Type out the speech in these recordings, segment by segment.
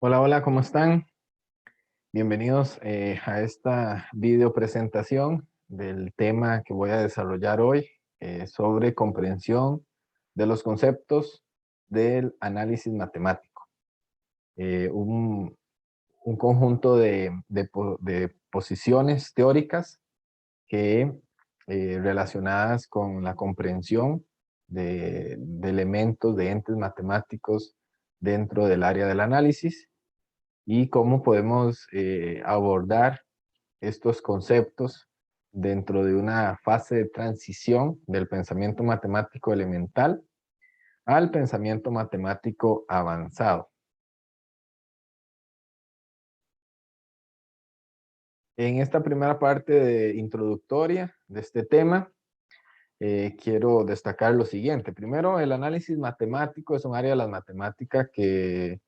Hola, hola, ¿cómo están? Bienvenidos a esta video presentación del tema que voy a desarrollar hoy sobre comprensión de los conceptos del análisis matemático. Eh, un, un conjunto de posiciones teóricas que relacionadas con la comprensión de elementos, de entes matemáticos dentro del área del análisis y cómo podemos abordar estos conceptos dentro de una fase de transición del pensamiento matemático elemental al pensamiento matemático avanzado. En esta primera parte introductoria de este tema, quiero destacar lo siguiente. Primero, el análisis matemático es un área de las matemáticas que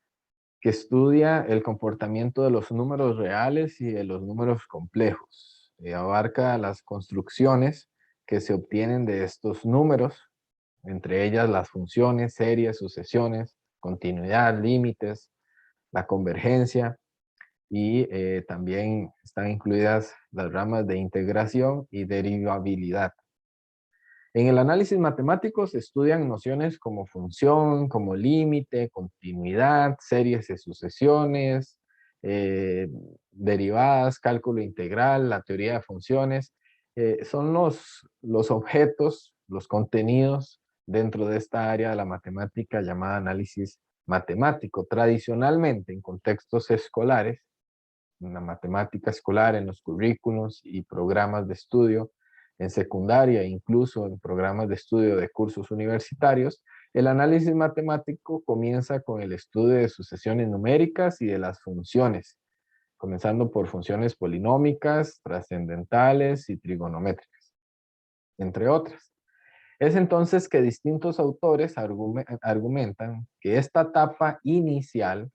estudia el comportamiento de los números reales y de los números complejos. Abarca las construcciones que se obtienen de estos números, entre ellas las funciones, series, sucesiones, continuidad, límites, la convergencia y también están incluidas las ramas de integración y derivabilidad. En el análisis matemático se estudian nociones como función, como límite, continuidad, series de sucesiones, derivadas, cálculo integral, la teoría de funciones. Son los objetos, los contenidos dentro de esta área de la matemática llamada análisis matemático. Tradicionalmente, en contextos escolares, en la matemática escolar, en los currículos y programas de estudio, en secundaria, incluso en programas de estudio de cursos universitarios, el análisis matemático comienza con el estudio de sucesiones numéricas y de las funciones, comenzando por funciones polinómicas, trascendentales y trigonométricas, entre otras. Es entonces que distintos autores argumentan que esta etapa inicial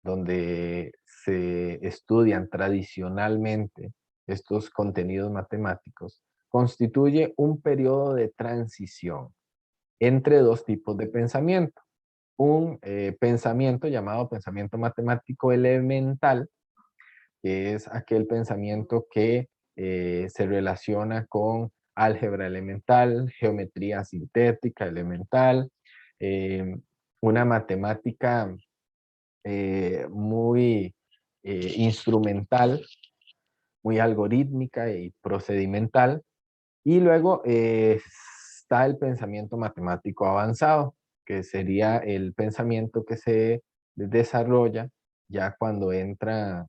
donde se estudian tradicionalmente estos contenidos matemáticos, constituye un periodo de transición entre dos tipos de pensamiento. Un pensamiento llamado pensamiento matemático elemental, que es aquel pensamiento que se relaciona con álgebra elemental, geometría sintética elemental, eh, una matemática muy instrumental, muy algorítmica y procedimental. Y luego está el pensamiento matemático avanzado, que sería el pensamiento que se desarrolla ya cuando entra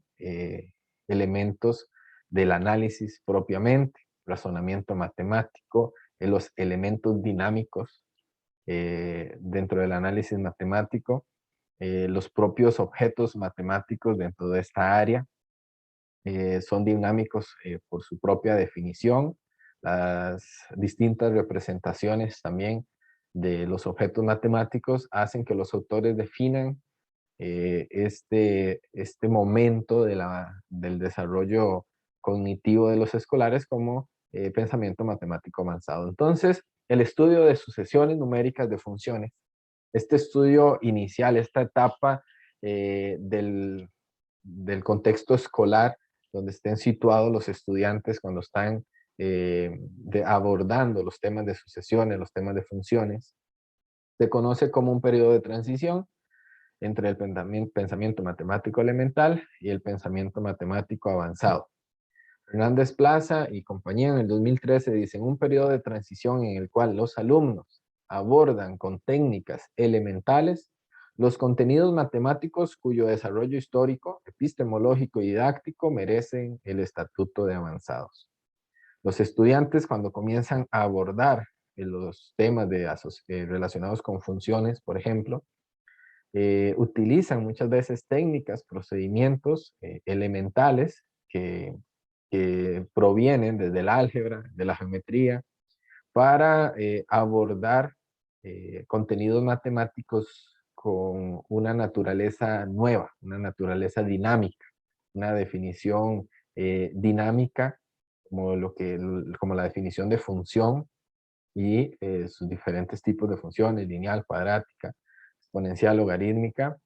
elementos del análisis propiamente, razonamiento matemático, los elementos dinámicos dentro del análisis matemático, los propios objetos matemáticos dentro de esta área son dinámicos por su propia definición. Las distintas representaciones también de los objetos matemáticos hacen que los autores definan este momento del desarrollo cognitivo de los escolares como pensamiento matemático avanzado. Entonces, el estudio de sucesiones numéricas de funciones, este estudio inicial, esta etapa del contexto escolar donde estén situados los estudiantes cuando están abordando los temas de sucesiones, los temas de funciones, se conoce como un periodo de transición entre el pensamiento matemático elemental y el pensamiento matemático avanzado. Hernández Plaza y compañía en el 2013 dicen un periodo de transición en el cual los alumnos abordan con técnicas elementales los contenidos matemáticos cuyo desarrollo histórico, epistemológico y didáctico merecen el estatuto de avanzados. Los estudiantes cuando comienzan a abordar los temas relacionados con funciones, por ejemplo, utilizan muchas veces técnicas, procedimientos elementales que provienen desde el álgebra, de la geometría, para abordar contenidos matemáticos con una naturaleza nueva, una naturaleza dinámica, una definición dinámica como la definición de función y sus diferentes tipos de funciones, lineal, cuadrática, exponencial, logarítmica,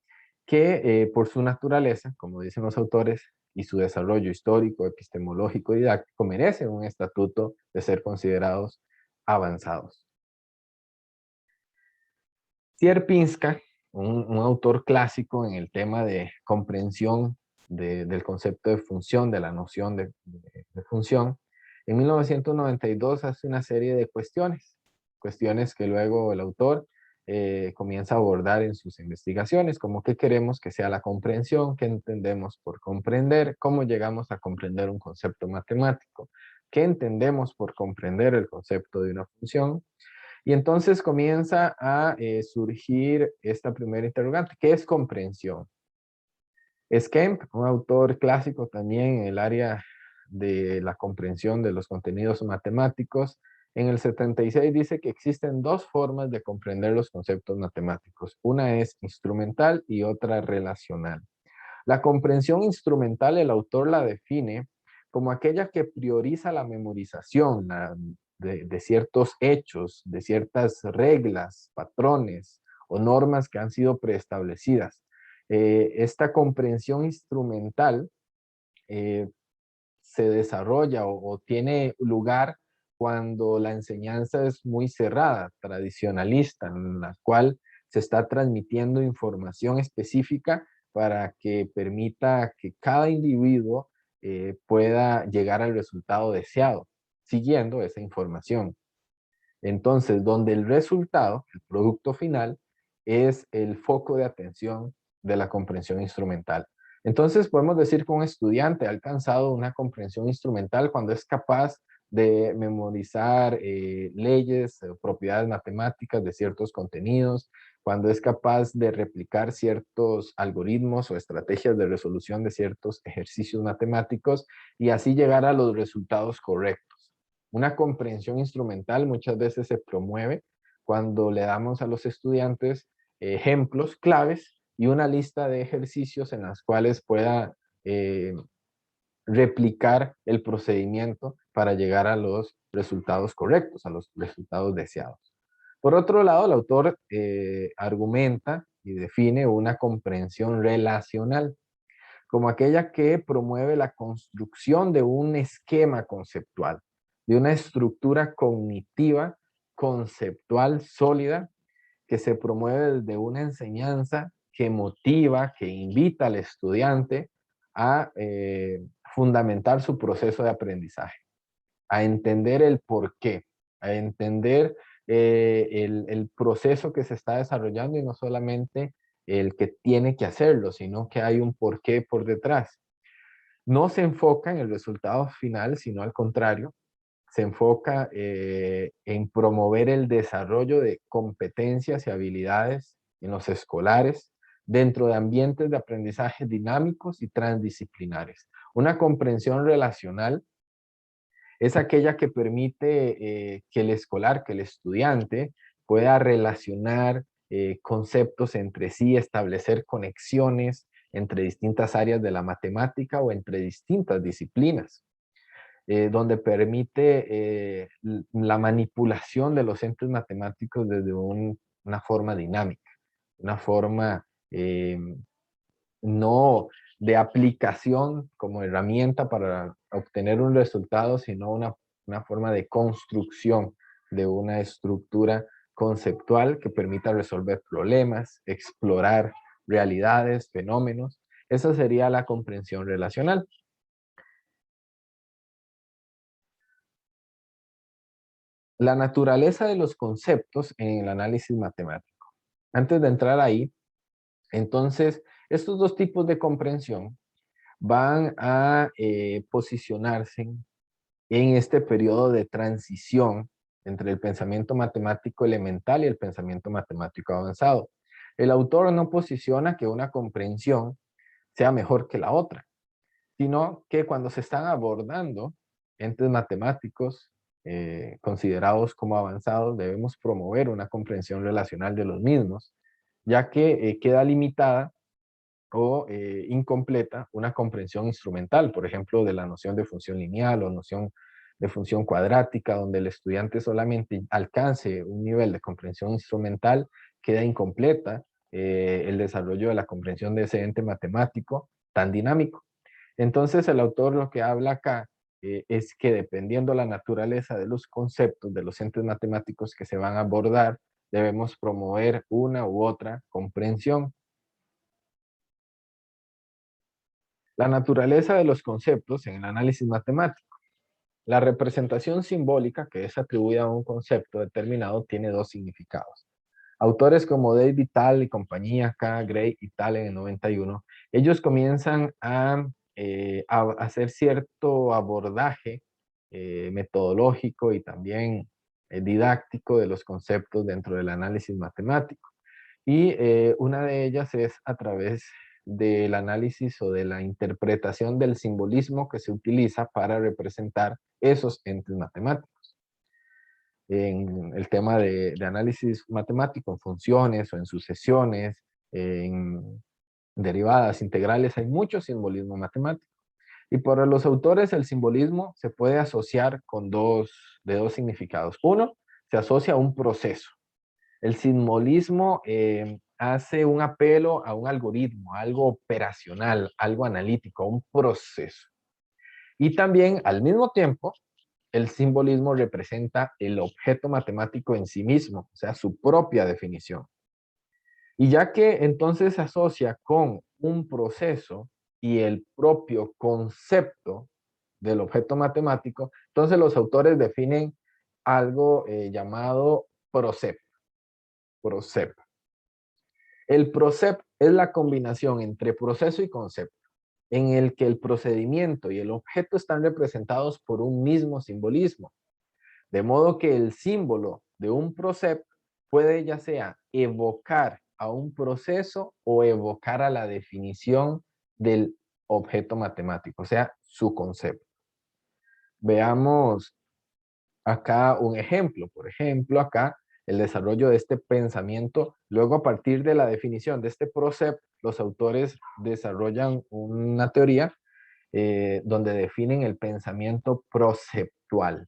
que por su naturaleza, como dicen los autores, y su desarrollo histórico, epistemológico y didáctico, merecen un estatuto de ser considerados avanzados. Sierpinska, un autor clásico en el tema de comprensión del concepto de función, de la noción de función, en 1992 hace una serie de cuestiones que luego el autor comienza a abordar en sus investigaciones, como qué queremos que sea la comprensión, qué entendemos por comprender, cómo llegamos a comprender un concepto matemático, qué entendemos por comprender el concepto de una función. Y entonces comienza a surgir esta primera interrogante: ¿qué es comprensión? Kemp, un autor clásico también en el área de la comprensión de los contenidos matemáticos, en el 76 dice que existen dos formas de comprender los conceptos matemáticos. Una es instrumental y otra relacional. La comprensión instrumental, el autor la define como aquella que prioriza la memorización de ciertos hechos, de ciertas reglas, patrones o normas que han sido preestablecidas. Esta comprensión instrumental eh, se desarrolla o tiene lugar cuando la enseñanza es muy cerrada, tradicionalista, en la cual se está transmitiendo información específica para que permita que cada individuo pueda llegar al resultado deseado, siguiendo esa información. Entonces, donde el resultado, el producto final, es el foco de atención de la comprensión instrumental. Entonces, podemos decir que un estudiante ha alcanzado una comprensión instrumental cuando es capaz de memorizar leyes, propiedades matemáticas de ciertos contenidos, cuando es capaz de replicar ciertos algoritmos o estrategias de resolución de ciertos ejercicios matemáticos y así llegar a los resultados correctos. Una comprensión instrumental muchas veces se promueve cuando le damos a los estudiantes ejemplos claves y una lista de ejercicios en las cuales pueda eh, replicar el procedimiento para llegar a los resultados correctos, a los resultados deseados. Por otro lado, el autor argumenta y define una comprensión relacional como aquella que promueve la construcción de un esquema conceptual, de una estructura cognitiva conceptual sólida que se promueve desde una enseñanza que motiva, que invita al estudiante a fundamentar su proceso de aprendizaje, a entender el porqué, a entender el proceso que se está desarrollando y no solamente el que tiene que hacerlo, sino que hay un porqué por detrás. No se enfoca en el resultado final, sino al contrario, se enfoca en promover el desarrollo de competencias y habilidades en los escolares dentro de ambientes de aprendizaje dinámicos y transdisciplinares. Una comprensión relacional es aquella que permite que el escolar, que el estudiante pueda relacionar conceptos entre sí, establecer conexiones entre distintas áreas de la matemática o entre distintas disciplinas, donde permite la manipulación de los entes matemáticos desde una forma dinámica, una forma no de aplicación como herramienta para obtener un resultado, sino una forma de construcción de una estructura conceptual que permita resolver problemas, explorar realidades, fenómenos. Esa sería la comprensión relacional. La naturaleza de los conceptos en el análisis matemático. Antes de entrar ahí, entonces, estos dos tipos de comprensión van a posicionarse en este periodo de transición entre el pensamiento matemático elemental y el pensamiento matemático avanzado. El autor no posiciona que una comprensión sea mejor que la otra, sino que cuando se están abordando entes matemáticos considerados como avanzados, debemos promover una comprensión relacional de los mismos, ya que queda limitada o incompleta una comprensión instrumental, por ejemplo, de la noción de función lineal o noción de función cuadrática, donde el estudiante solamente alcance un nivel de comprensión instrumental, queda incompleta el desarrollo de la comprensión de ese ente matemático tan dinámico. Entonces el autor lo que habla acá es que dependiendo la naturaleza de los conceptos de los entes matemáticos que se van a abordar, debemos promover una u otra comprensión. La naturaleza de los conceptos en el análisis matemático. La representación simbólica que es atribuida a un concepto determinado tiene dos significados. Autores como David Tal y compañía, K. Gray y Tal en el 91, ellos comienzan a hacer cierto abordaje metodológico y también didáctico de los conceptos dentro del análisis matemático. Y una de ellas es a través del análisis o de la interpretación del simbolismo que se utiliza para representar esos entes matemáticos. En el tema de análisis matemático, en funciones o en sucesiones, en derivadas, integrales, hay mucho simbolismo matemático. Y para los autores el simbolismo se puede asociar con dos significados. Uno, se asocia a un proceso. El simbolismo hace un apelo a un algoritmo, a algo operacional, algo analítico, a un proceso. Y también, al mismo tiempo, el simbolismo representa el objeto matemático en sí mismo, o sea, su propia definición. Y ya que entonces se asocia con un proceso y el propio concepto del objeto matemático, entonces los autores definen algo llamado procept. Procept. El procept es la combinación entre proceso y concepto, en el que el procedimiento y el objeto están representados por un mismo simbolismo. De modo que el símbolo de un procept puede ya sea evocar a un proceso o evocar a la definición del objeto matemático, o sea, su concepto. Veamos acá un ejemplo. Por ejemplo, acá el desarrollo de este pensamiento. Luego, a partir de la definición de este procept, los autores desarrollan una teoría donde definen el pensamiento proceptual.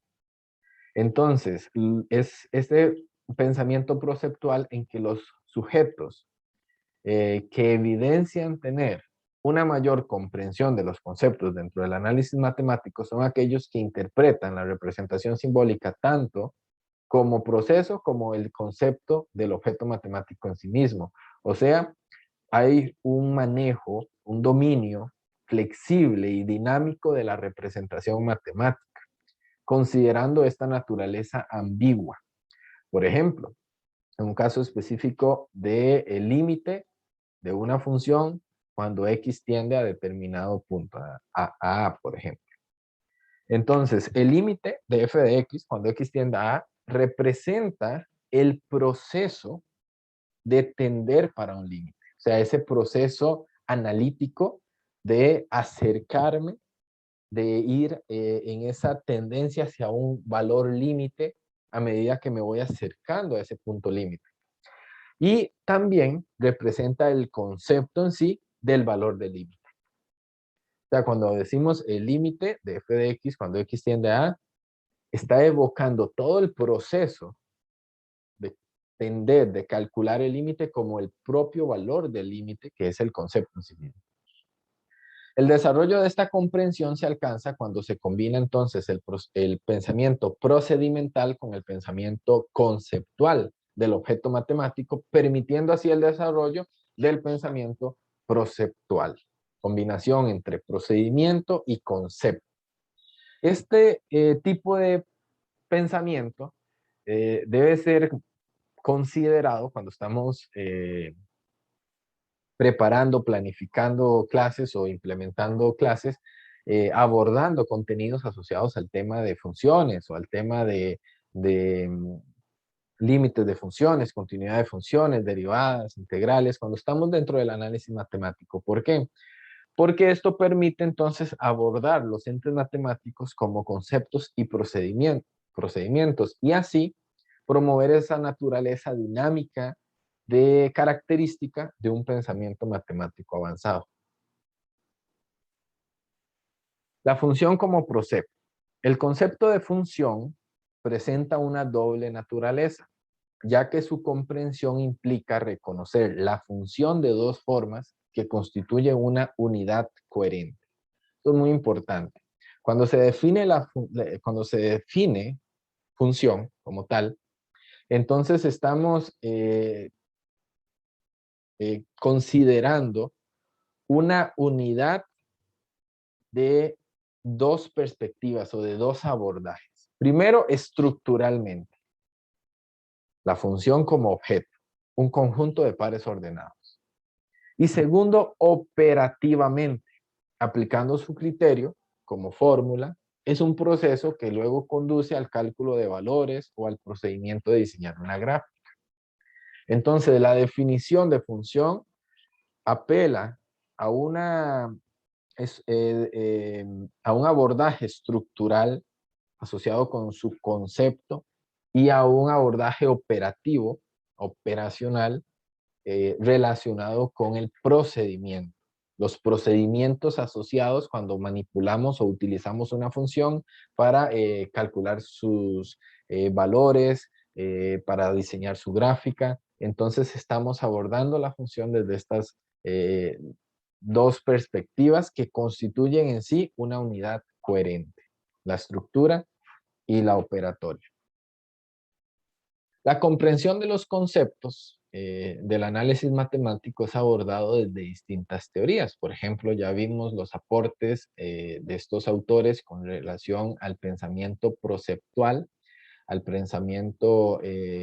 Entonces, es este pensamiento proceptual en que los sujetos que evidencian tener una mayor comprensión de los conceptos dentro del análisis matemático son aquellos que interpretan la representación simbólica tanto como proceso como el concepto del objeto matemático en sí mismo. O sea, hay un manejo, un dominio flexible y dinámico de la representación matemática, considerando esta naturaleza ambigua. Por ejemplo, en un caso específico del límite de una función cuando x tiende a determinado punto, a A, por ejemplo. Entonces, el límite de f de x cuando x tiende a A representa el proceso de tender para un límite. O sea, ese proceso analítico de acercarme, de ir en esa tendencia hacia un valor límite a medida que me voy acercando a ese punto límite. Y también representa el concepto en sí del valor del límite. O sea, cuando decimos el límite de f de x, cuando x tiende a A, está evocando todo el proceso de tender, de calcular el límite como el propio valor del límite, que es el concepto en sí mismo. El desarrollo de esta comprensión se alcanza cuando se combina entonces el pensamiento procedimental con el pensamiento conceptual del objeto matemático, permitiendo así el desarrollo del pensamiento proceptual. Combinación entre procedimiento y concepto. Este tipo de pensamiento debe ser considerado cuando estamos preparando, planificando clases o implementando clases, abordando contenidos asociados al tema de funciones o al tema de límites de funciones, continuidad de funciones, derivadas, integrales, cuando estamos dentro del análisis matemático. ¿Por qué? Porque esto permite entonces abordar los entes matemáticos como conceptos y procedimientos y así promover esa naturaleza dinámica de característica de un pensamiento matemático avanzado. La función como procepto. El concepto de función presenta una doble naturaleza. ya que su comprensión implica reconocer la función de dos formas que constituyen una unidad coherente. Esto es muy importante. Cuando se define, función como tal, entonces estamos considerando una unidad de dos perspectivas o de dos abordajes. Primero, estructuralmente, la función como objeto, un conjunto de pares ordenados. Y segundo, operativamente, aplicando su criterio como fórmula, es un proceso que luego conduce al cálculo de valores o al procedimiento de diseñar una gráfica. Entonces, la definición de función apela a a un abordaje estructural asociado con su concepto y a un abordaje operacional, relacionado con el procedimiento. Los procedimientos asociados cuando manipulamos o utilizamos una función para calcular sus valores, para diseñar su gráfica. Entonces estamos abordando la función desde estas eh, dos perspectivas que constituyen en sí una unidad coherente, la estructura y la operatoria. La comprensión de los conceptos del análisis matemático es abordado desde distintas teorías. Por ejemplo, ya vimos los aportes de estos autores con relación al pensamiento proceptual, al pensamiento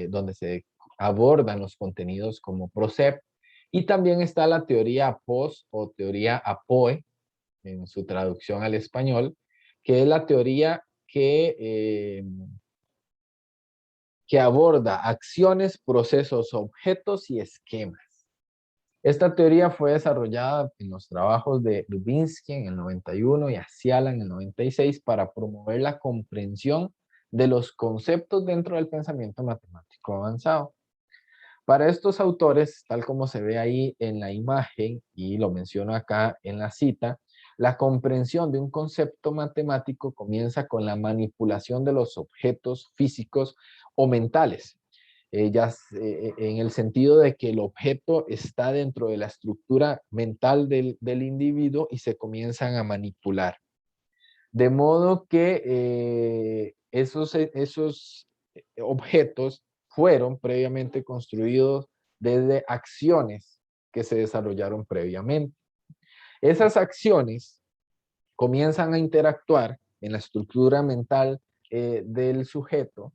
donde se abordan los contenidos como procept, y también está la teoría POS o teoría APOE, en su traducción al español, que es la teoría que aborda acciones, procesos, objetos y esquemas. Esta teoría fue desarrollada en los trabajos de Dubinsky en el 91 y Asiala en el 96 para promover la comprensión de los conceptos dentro del pensamiento matemático avanzado. Para estos autores, tal como se ve ahí en la imagen, y lo menciono acá en la cita, la comprensión de un concepto matemático comienza con la manipulación de los objetos físicos o mentales, en el sentido de que el objeto está dentro de la estructura mental del individuo y se comienzan a manipular. De modo que esos objetos fueron previamente construidos desde acciones que se desarrollaron previamente. Esas acciones comienzan a interactuar en la estructura mental del sujeto,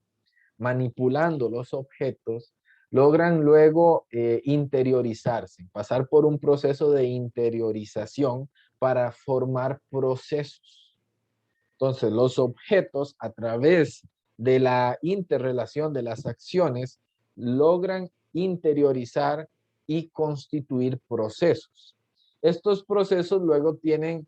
manipulando los objetos, logran luego interiorizarse, pasar por un proceso de interiorización para formar procesos. Entonces, los objetos, a través de la interrelación de las acciones, logran interiorizar y constituir procesos. Estos procesos luego tienen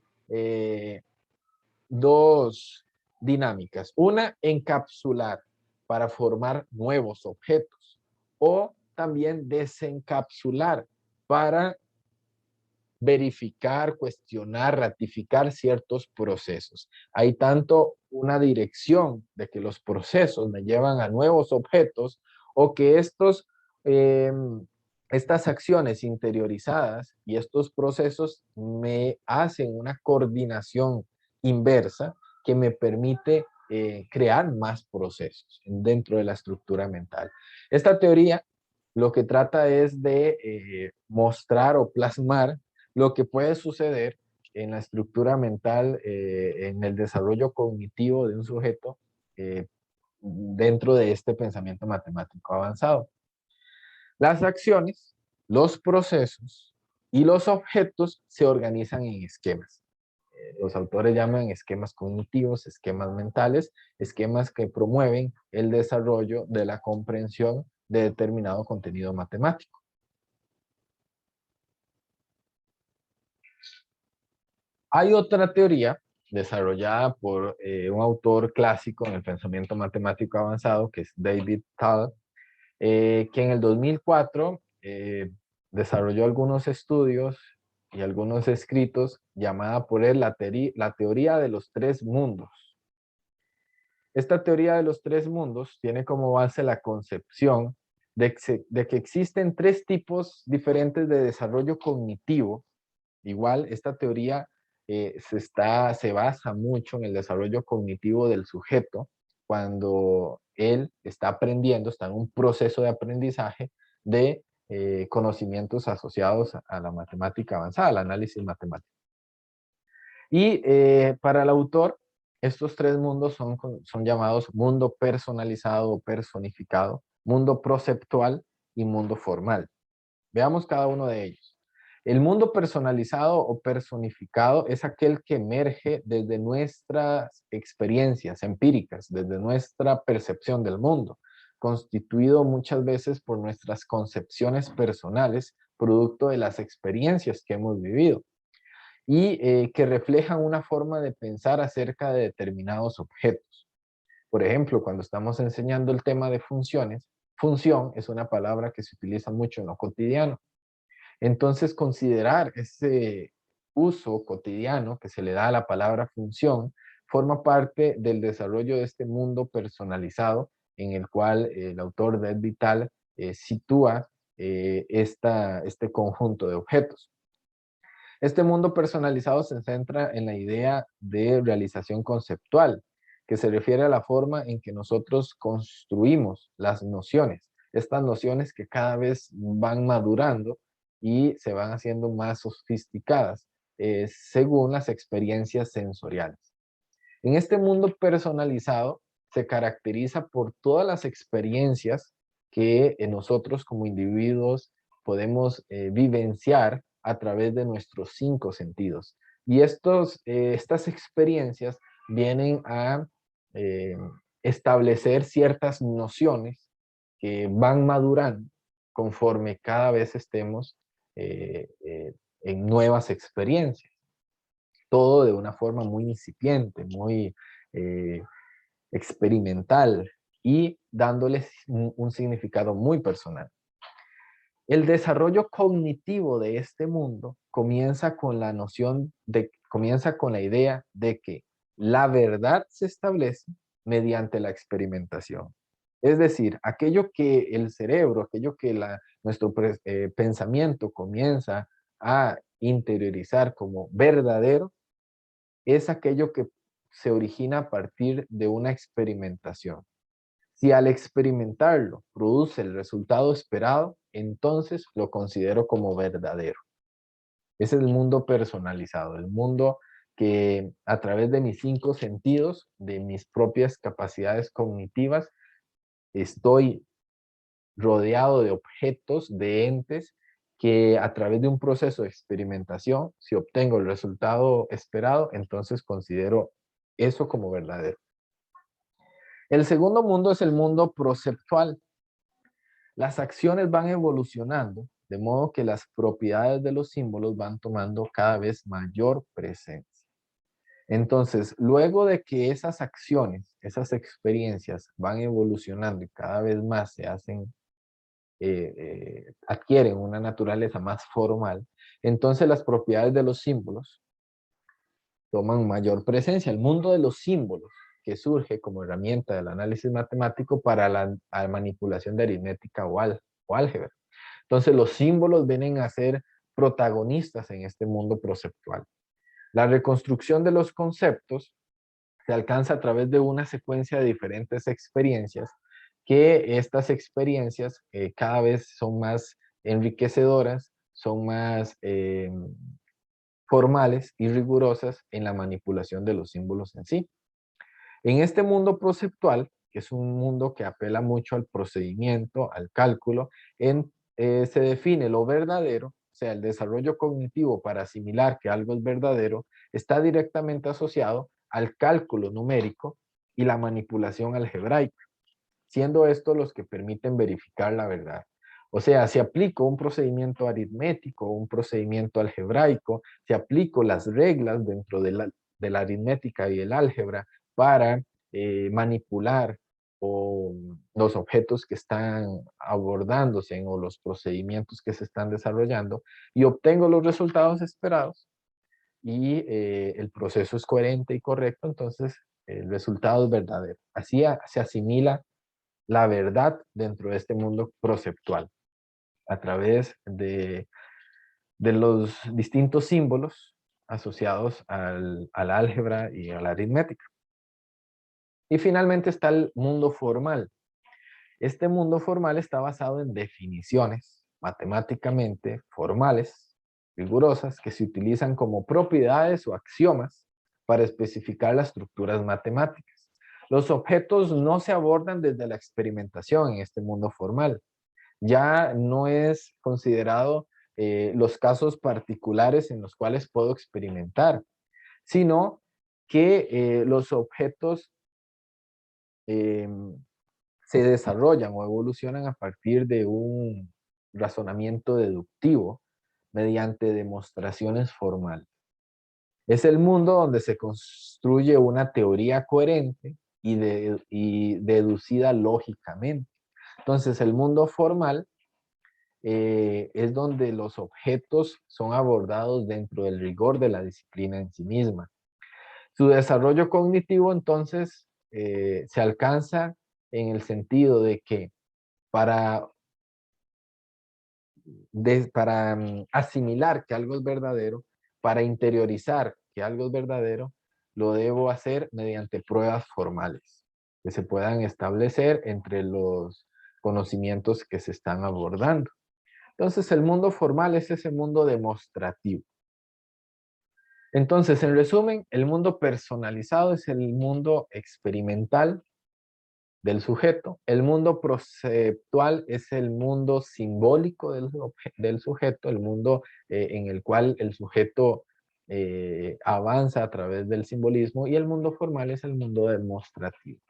dos dinámicas. Una, encapsular para formar nuevos objetos, o también desencapsular para verificar, cuestionar, ratificar ciertos procesos. Hay tanto una dirección de que los procesos me llevan a nuevos objetos, o que estas acciones interiorizadas y estos procesos me hacen una coordinación inversa que me permite crear más procesos dentro de la estructura mental. Esta teoría lo que trata es de mostrar o plasmar lo que puede suceder en la estructura mental, en el desarrollo cognitivo de un sujeto dentro de este pensamiento matemático avanzado. Las acciones, los procesos y los objetos se organizan en esquemas. Los autores llaman esquemas cognitivos, esquemas mentales, esquemas que promueven el desarrollo de la comprensión de determinado contenido matemático. Hay otra teoría desarrollada por un autor clásico en el pensamiento matemático avanzado, que es David Tal, que en el 2004 desarrolló algunos estudios y algunos escritos llamada por él la teoría de los tres mundos. Esta teoría de los tres mundos tiene como base la concepción de que existen tres tipos diferentes de desarrollo cognitivo. Igual, esta teoría se basa mucho en el desarrollo cognitivo del sujeto cuando él está aprendiendo, está en un proceso de aprendizaje de conocimientos asociados a la matemática avanzada, al análisis matemático. Y para el autor, estos tres mundos son llamados mundo personalizado o personificado, mundo perceptual y mundo formal. Veamos cada uno de ellos. El mundo personalizado o personificado es aquel que emerge desde nuestras experiencias empíricas, desde nuestra percepción del mundo, constituido muchas veces por nuestras concepciones personales, producto de las experiencias que hemos vivido y que reflejan una forma de pensar acerca de determinados objetos. Por ejemplo, cuando estamos enseñando el tema de funciones, función es una palabra que se utiliza mucho en lo cotidiano. Entonces, considerar ese uso cotidiano que se le da a la palabra función forma parte del desarrollo de este mundo personalizado en el cual el autor de Ed Vital sitúa este conjunto de objetos. Este mundo personalizado se centra en la idea de realización conceptual, que se refiere a la forma en que nosotros construimos las nociones. Estas nociones que cada vez van madurando y se van haciendo más sofisticadas según las experiencias sensoriales. En este mundo personalizado se caracteriza por todas las experiencias que nosotros como individuos podemos vivenciar a través de nuestros 5 sentidos. Y estas experiencias vienen a eh, establecer ciertas nociones que van madurando conforme cada vez estemos en nuevas experiencias. Todo de una forma muy incipiente, muy eh, experimental y dándoles un significado muy personal. El desarrollo cognitivo de este mundo comienza con comienza con la idea de que la verdad se establece mediante la experimentación. Es decir, aquello que el cerebro, aquello que nuestro pensamiento comienza a interiorizar como verdadero, es aquello que se origina a partir de una experimentación. Si al experimentarlo produce el resultado esperado, entonces lo considero como verdadero. Ese es el mundo personalizado, el mundo que a través de mis 5 sentidos, de mis propias capacidades cognitivas, estoy rodeado de objetos, de entes, que a través de un proceso de experimentación, si obtengo el resultado esperado, entonces considero eso como verdadero. El segundo mundo es el mundo perceptual. Las acciones van evolucionando, de modo que las propiedades de los símbolos van tomando cada vez mayor presencia. Entonces, luego de que esas acciones, esas experiencias van evolucionando y cada vez más se hacen adquieren una naturaleza más formal, entonces las propiedades de los símbolos toman mayor presencia. El mundo de los símbolos, que surge como herramienta del análisis matemático para la manipulación de aritmética o álgebra. Entonces los símbolos vienen a ser protagonistas en este mundo perceptual. La reconstrucción de los conceptos se alcanza a través de una secuencia de diferentes experiencias, que estas experiencias cada vez son más enriquecedoras, son más formales y rigurosas en la manipulación de los símbolos en sí. En este mundo perceptual, que es un mundo que apela mucho al procedimiento, al cálculo, se define lo verdadero, o sea, el desarrollo cognitivo para asimilar que algo es verdadero, está directamente asociado al cálculo numérico y la manipulación algebraica, siendo estos los que permiten verificar la verdad. O sea, si aplico un procedimiento aritmético, un procedimiento algebraico, si aplico las reglas dentro de la aritmética y el álgebra para manipular los objetos que están abordándose o los procedimientos que se están desarrollando y obtengo los resultados esperados y el proceso es coherente y correcto, entonces el resultado es verdadero. Así se asimila la verdad dentro de este mundo conceptual, a través de los distintos símbolos asociados al álgebra y a la aritmética. Y finalmente está el mundo formal. Este mundo formal está basado en definiciones matemáticamente formales, rigurosas, que se utilizan como propiedades o axiomas para especificar las estructuras matemáticas. Los objetos no se abordan desde la experimentación en este mundo formal. Ya no es considerado los casos particulares en los cuales puedo experimentar, sino que los objetos eh, se desarrollan o evolucionan a partir de un razonamiento deductivo mediante demostraciones formales. Es el mundo donde se construye una teoría coherente y deducida lógicamente. Entonces, el mundo formal es donde los objetos son abordados dentro del rigor de la disciplina en sí misma. Su desarrollo cognitivo, entonces, se alcanza en el sentido de que para, asimilar que algo es verdadero, para interiorizar que algo es verdadero, lo debo hacer mediante pruebas formales que se puedan establecer entre los conocimientos que se están abordando. Entonces, el mundo formal es ese mundo demostrativo. Entonces, en resumen, el mundo personalizado es el mundo experimental del sujeto. El mundo proceptual es el mundo simbólico del sujeto, el mundo en el cual el sujeto avanza a través del simbolismo, y el mundo formal es el mundo demostrativo.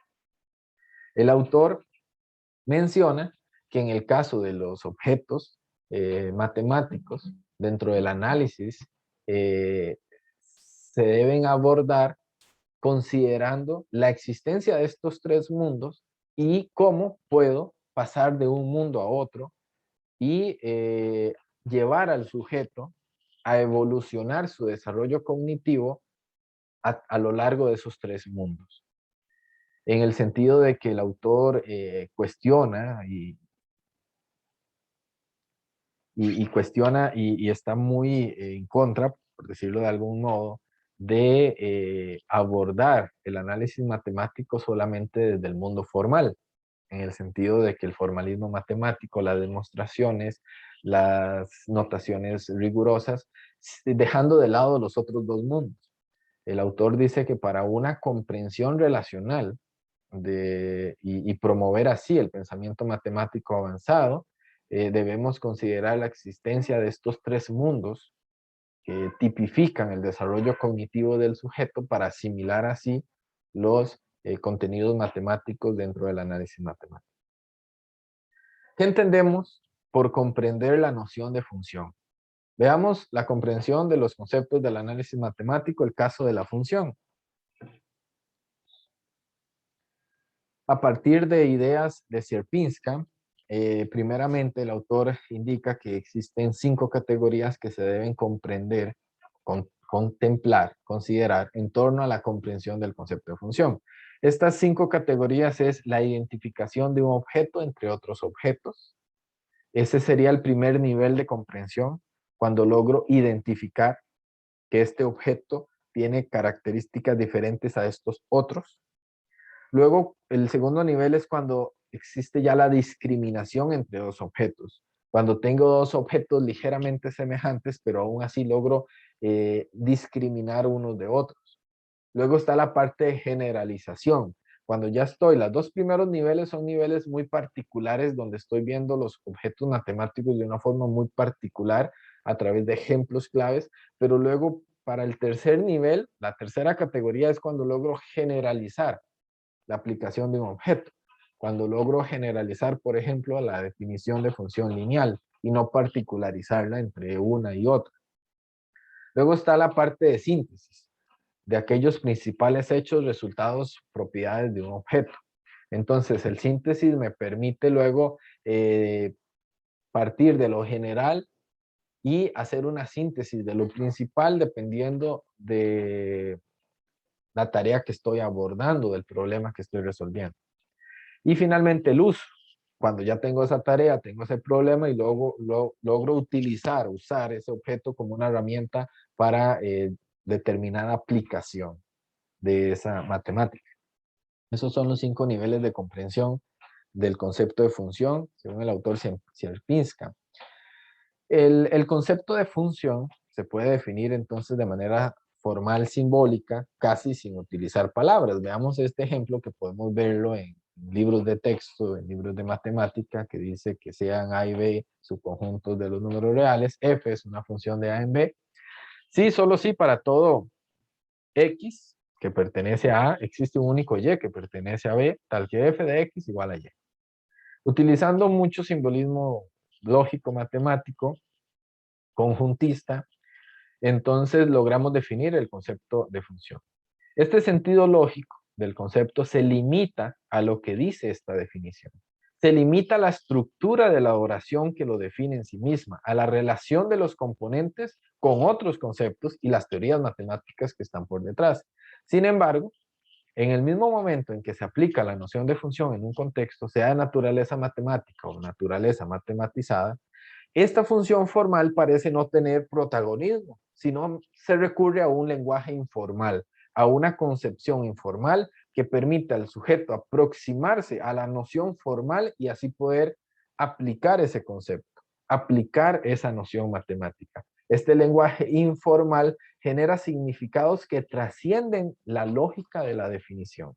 El autor menciona que en el caso de los objetos matemáticos, dentro del análisis, eh, se deben abordar considerando la existencia de estos tres mundos y cómo puedo pasar de un mundo a otro y llevar al sujeto a evolucionar su desarrollo cognitivo a lo largo de esos tres mundos. En el sentido de que el autor cuestiona cuestiona y está muy en contra, por decirlo de algún modo, de abordar el análisis matemático solamente desde el mundo formal, en el sentido de que el formalismo matemático, las demostraciones, las notaciones rigurosas, dejando de lado los otros dos mundos. El autor dice que para una comprensión relacional y promover así el pensamiento matemático avanzado, debemos considerar la existencia de estos tres mundos que tipifican el desarrollo cognitivo del sujeto para asimilar así los contenidos matemáticos dentro del análisis matemático. ¿Qué entendemos por comprender la noción de función? Veamos la comprensión de los conceptos del análisis matemático, el caso de la función. A partir de ideas de Sierpinska, primeramente el autor indica que existen 5 categorías que se deben comprender, contemplar, considerar en torno a la comprensión del concepto de función. Estas 5 categorías es la identificación de un objeto entre otros objetos. Ese sería el primer nivel de comprensión, cuando logro identificar que este objeto tiene características diferentes a estos otros. Luego, el segundo nivel es cuando existe ya la discriminación entre dos objetos. Cuando tengo dos objetos ligeramente semejantes, pero aún así logro discriminar unos de otros. Luego está la parte de generalización. Cuando ya estoy, los dos primeros niveles son niveles muy particulares donde estoy viendo los objetos matemáticos de una forma muy particular a través de ejemplos claves, pero luego para el tercer nivel, la tercera categoría es cuando logro generalizar la aplicación de un objeto. Cuando logro generalizar, por ejemplo, la definición de función lineal y no particularizarla entre una y otra. Luego está la parte de síntesis, de aquellos principales hechos, resultados, propiedades de un objeto. Entonces, el síntesis me permite luego partir de lo general y hacer una síntesis de lo principal dependiendo de la tarea que estoy abordando, del problema que estoy resolviendo. Y finalmente el uso. Cuando ya tengo esa tarea, tengo ese problema y luego logro usar ese objeto como una herramienta para determinada aplicación de esa matemática. Esos son los 5 niveles de comprensión del concepto de función, según el autor Sierpinska. El concepto de función se puede definir entonces de manera formal, simbólica, casi sin utilizar palabras. Veamos este ejemplo que podemos verlo en libros de texto, en libros de matemática, que dice que sean A y B subconjuntos de los números reales. F es una función de A en B. Sí, solo sí, para todo X que pertenece a A, existe un único Y que pertenece a B, tal que F de X igual a Y. Utilizando mucho simbolismo lógico matemático, conjuntista, entonces logramos definir el concepto de función. Este sentido lógico del concepto se limita a lo que dice esta definición. Se limita a la estructura de la oración que lo define en sí misma, a la relación de los componentes con otros conceptos y las teorías matemáticas que están por detrás. Sin embargo, en el mismo momento en que se aplica la noción de función en un contexto, sea de naturaleza matemática o naturaleza matematizada, esta función formal parece no tener protagonismo, sino se recurre a un lenguaje informal, a una concepción informal que permite al sujeto aproximarse a la noción formal y así poder aplicar ese concepto, aplicar esa noción matemática. Este lenguaje informal genera significados que trascienden la lógica de la definición.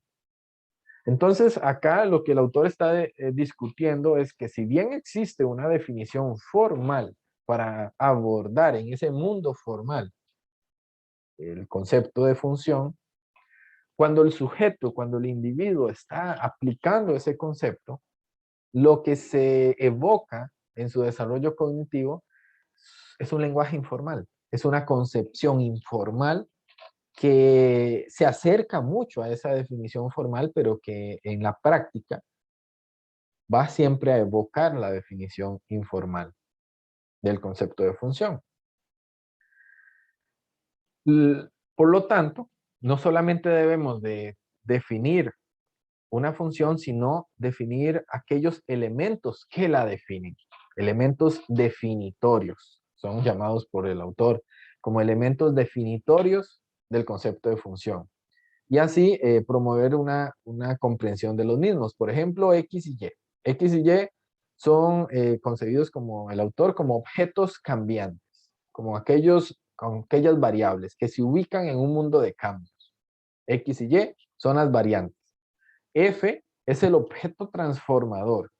Entonces, acá lo que el autor está discutiendo es que si bien existe una definición formal para abordar en ese mundo formal el concepto de función, cuando el sujeto, cuando el individuo está aplicando ese concepto, lo que se evoca en su desarrollo cognitivo es un lenguaje informal, es una concepción informal que se acerca mucho a esa definición formal, pero que en la práctica va siempre a evocar la definición informal del concepto de función. Por lo tanto, no solamente debemos de definir una función, sino definir aquellos elementos que la definen. Elementos definitorios. Son llamados por el autor como elementos definitorios del concepto de función. Y así promover una comprensión de los mismos. Por ejemplo, X y Y. X y Y son concebidos como el autor como objetos cambiantes, como aquellas variables que se ubican en un mundo de cambios. X y Y son las variantes. F es el objeto transformador,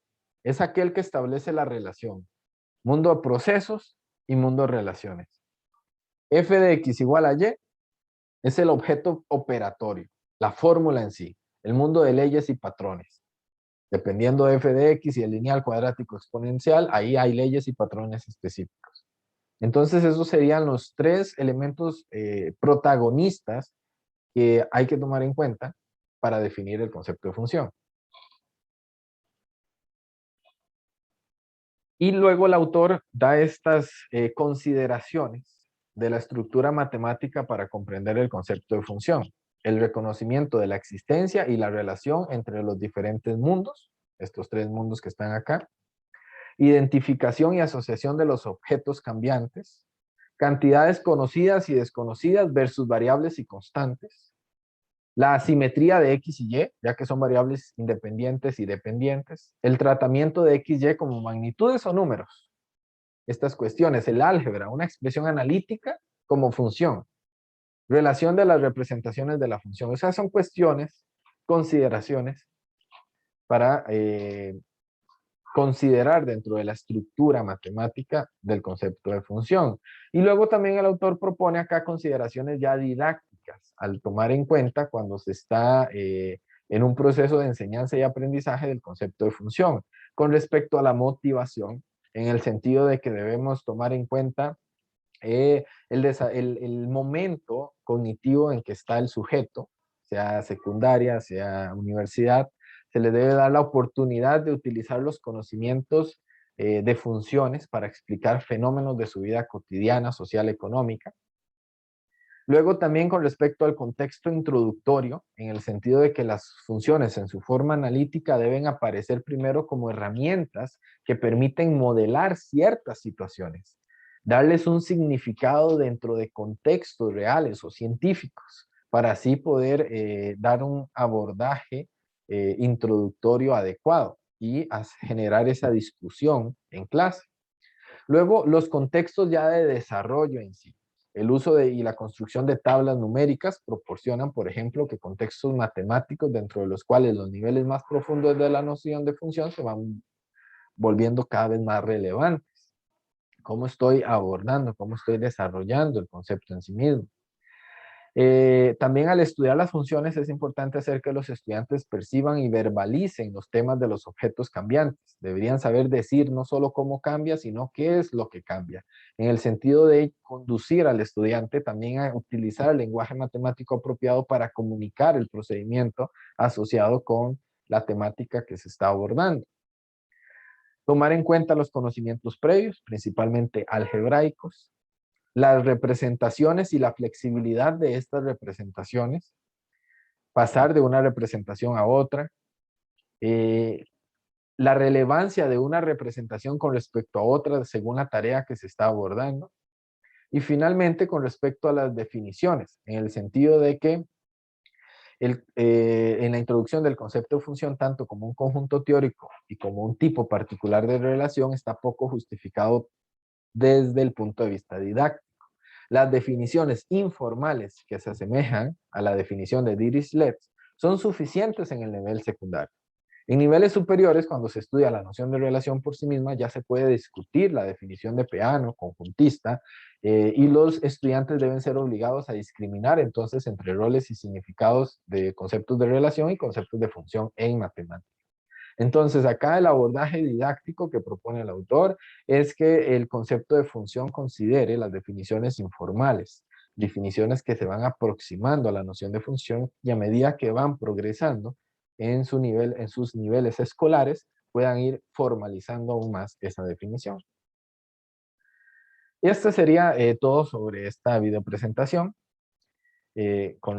es aquel que establece la relación, mundo de procesos y mundo de relaciones. F de X igual a Y es el objeto operatorio, la fórmula en sí, el mundo de leyes y patrones. Dependiendo de f de x y el lineal cuadrático exponencial, ahí hay leyes y patrones específicos. Entonces esos serían los 3 elementos protagonistas que hay que tomar en cuenta para definir el concepto de función. Y luego el autor da estas consideraciones de la estructura matemática para comprender el concepto de función. El reconocimiento de la existencia y la relación entre los diferentes mundos, estos 3 mundos que están acá. Identificación y asociación de los objetos cambiantes. Cantidades conocidas y desconocidas versus variables y constantes. La asimetría de X y Y, ya que son variables independientes y dependientes. El tratamiento de X y Y como magnitudes o números. Estas cuestiones, el álgebra, una expresión analítica como función. Relación de las representaciones de la función. O sea, son cuestiones, consideraciones para considerar dentro de la estructura matemática del concepto de función. Y luego también el autor propone acá consideraciones ya didácticas, al tomar en cuenta cuando se está en un proceso de enseñanza y aprendizaje del concepto de función, con respecto a la motivación, en el sentido de que debemos tomar en cuenta el momento cognitivo en que está el sujeto, sea secundaria, sea universidad, se le debe dar la oportunidad de utilizar los conocimientos de funciones para explicar fenómenos de su vida cotidiana, social, económica. Luego también con respecto al contexto introductorio, en el sentido de que las funciones en su forma analítica deben aparecer primero como herramientas que permiten modelar ciertas situaciones, darles un significado dentro de contextos reales o científicos, para así poder dar un abordaje introductorio adecuado y generar esa discusión en clase. Luego, los contextos ya de desarrollo en sí. El uso y la construcción de tablas numéricas proporcionan, por ejemplo, que contextos matemáticos dentro de los cuales los niveles más profundos de la noción de función se van volviendo cada vez más relevantes. ¿Cómo estoy abordando, cómo estoy desarrollando el concepto en sí mismo? También al estudiar las funciones es importante hacer que los estudiantes perciban y verbalicen los temas de los objetos cambiantes. Deberían saber decir no solo cómo cambia, sino qué es lo que cambia. En el sentido de conducir al estudiante también a utilizar el lenguaje matemático apropiado para comunicar el procedimiento asociado con la temática que se está abordando. Tomar en cuenta los conocimientos previos, principalmente algebraicos, las representaciones y la flexibilidad de estas representaciones, pasar de una representación a otra, la relevancia de una representación con respecto a otra según la tarea que se está abordando, y finalmente con respecto a las definiciones, en el sentido de que en la introducción del concepto de función, tanto como un conjunto teórico y como un tipo particular de relación, está poco justificado desde el punto de vista didáctico. Las definiciones informales que se asemejan a la definición de Dirichlet son suficientes en el nivel secundario. En niveles superiores, cuando se estudia la noción de relación por sí misma, ya se puede discutir la definición de peano, conjuntista, y los estudiantes deben ser obligados a discriminar entonces entre roles y significados de conceptos de relación y conceptos de función en matemáticas. Entonces, acá el abordaje didáctico que propone el autor es que el concepto de función considere las definiciones informales, definiciones que se van aproximando a la noción de función y a medida que van progresando en sus niveles escolares, puedan ir formalizando aún más esa definición. Y esto sería todo sobre esta videopresentación. Con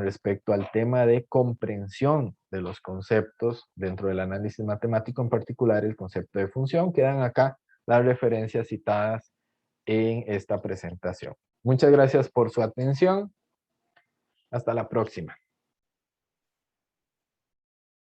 respecto al tema de comprensión de los conceptos dentro del análisis matemático, en particular el concepto de función. Quedan acá las referencias citadas en esta presentación. Muchas gracias por su atención. Hasta la próxima.